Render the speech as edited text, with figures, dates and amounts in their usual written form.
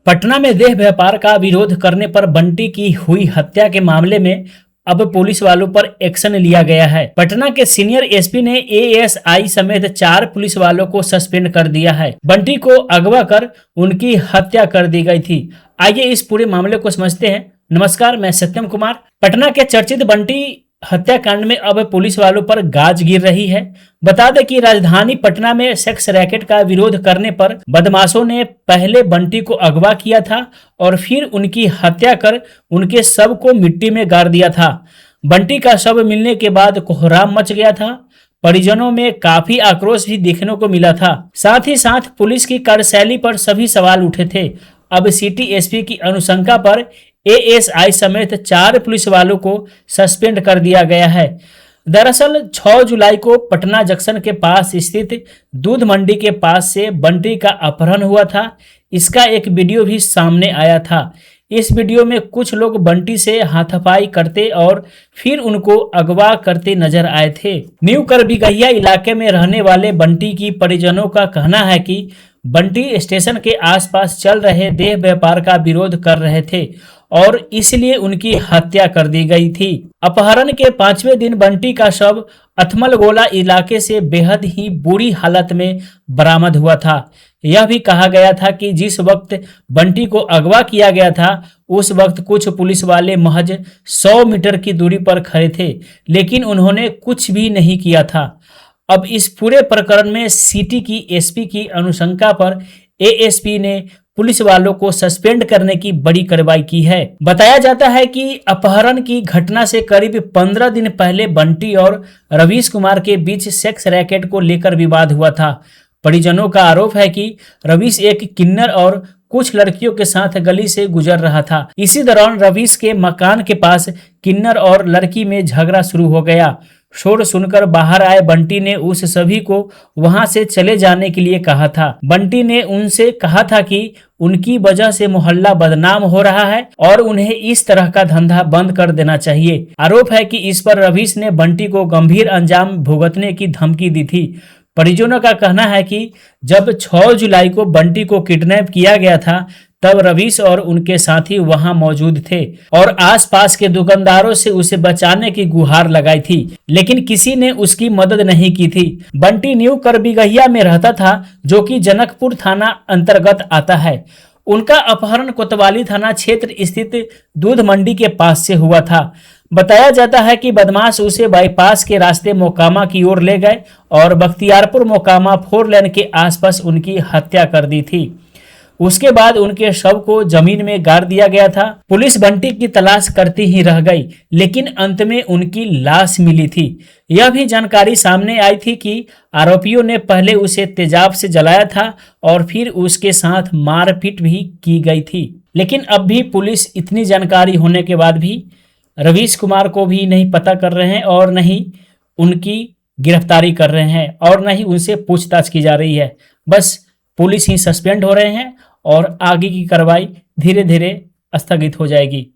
पटना में देह व्यापार का विरोध करने पर बंटी की हुई हत्या के मामले में अब पुलिस वालों पर एक्शन लिया गया है। पटना के सीनियर एसपी ने एएसआई समेत 4 पुलिस वालों को सस्पेंड कर दिया है। बंटी को अगवा कर उनकी हत्या कर दी गई थी। आइए इस पूरे मामले को समझते हैं। नमस्कार, मैं सत्यम कुमार। पटना के चर्चित बंटी हत्याकांड में अब पुलिस वालों पर गाज गिर रही है। बता दें कि राजधानी पटना में सेक्स रैकेट का विरोध करने पर बदमाशों ने पहले बंटी को अगवा किया था और फिर उनकी हत्या कर उनके शव को मिट्टी में गाड़ दिया था। बंटी का शव मिलने के बाद कोहराम मच गया था। परिजनों में काफी आक्रोश भी देखने को मिला था। साथ ही साथ पुलिस की कार्यशैली पर सभी सवाल उठे थे। अब सिटी एसपी की अनुशंसा पर एएसआई समेत 4 पुलिस वालों को सस्पेंड कर दिया गया है। दरअसल 6 जुलाई को पटना जंक्शन के पास स्थित दूध मंडी के पास से बंटी का अपहरण हुआ था। इसका एक वीडियो भी सामने आया था। इस वीडियो में कुछ लोग बंटी से हाथापाई करते और फिर उनको अगवा करते नजर आए थे। न्यू करबिगहिया इलाके में रहने वाले बंटी की परिजनों का कहना है कि बंटी स्टेशन के आसपास चल रहे देह व्यापार का विरोध कर रहे थे और इसलिए उनकी हत्या कर दी गई थी। अपहरण के 5वें दिन बंटी का शव अथमलगोला इलाके से बेहद ही बुरी हालत में बरामद हुआ था। यह भी कहा गया था कि जिस वक्त बंटी को अगवा किया गया था उस वक्त कुछ पुलिस वाले महज 100 मीटर की दूरी पर खड़े थे, लेकिन उन्होंने कुछ भी नहीं किया था। अब इस पूरे प्रकरण में सिटी की एसपी की अनुशंसा पर एएसपी ने पुलिस वालों को सस्पेंड करने की बड़ी कार्रवाई की है। बताया जाता है कि अपहरण की घटना से करीब 15 दिन पहले बंटी और रवीश कुमार के बीच सेक्स रैकेट को लेकर विवाद हुआ था। परिजनों का आरोप है कि रवीश एक किन्नर और कुछ लड़कियों के साथ गली से गुजर रहा था। इसी दौरान रवीश के मकान के पास किन्नर और लड़की में झगड़ा शुरू हो गया। शोर सुनकर बाहर आए बंटी ने उस सभी को वहां से चले जाने के लिए कहा था। बंटी ने उनसे कहा था कि उनकी वजह से मोहल्ला बदनाम हो रहा है और उन्हें इस तरह का धंधा बंद कर देना चाहिए। आरोप है कि इस पर रवीश ने बंटी को गंभीर अंजाम भुगतने की धमकी दी थी। परिजनों का कहना है कि जब 6 जुलाई को बंटी को किडनैप किया गया था तब रवीश और उनके साथी वहां मौजूद थे और आसपास के दुकानदारों से उसे बचाने की गुहार लगाई थी, लेकिन किसी ने उसकी मदद नहीं की थी। बंटी न्यू करबिगहिया में रहता था, जो कि जनकपुर थाना अंतर्गत आता है। उनका अपहरण कोतवाली थाना क्षेत्र स्थित दूध मंडी के पास से हुआ था। बताया जाता है कि बदमाश उसे बाईपास के रास्ते मोकामा की ओर ले गए और बख्तियारपुर मोकामा 4 लेन के आसपास उनकी हत्या कर दी थी। उसके बाद उनके शव को जमीन में गाड़ दिया गया था। पुलिस बंटी की तलाश करती ही रह गई, लेकिन अंत में उनकी लाश मिली थी। यह भी जानकारी सामने आई थी कि आरोपियों ने पहले उसे तेजाब से जलाया था और फिर उसके साथ मारपीट भी की गई थी। लेकिन अब भी पुलिस इतनी जानकारी होने के बाद भी रवीश कुमार को भी नहीं पता कर रहे हैं और नहीं उनकी गिरफ्तारी कर रहे हैं और नहीं उनसे पूछताछ की जा रही है। बस पुलिस ही सस्पेंड हो रहे हैं और आगे की कार्रवाई धीरे धीरे स्थगित हो जाएगी।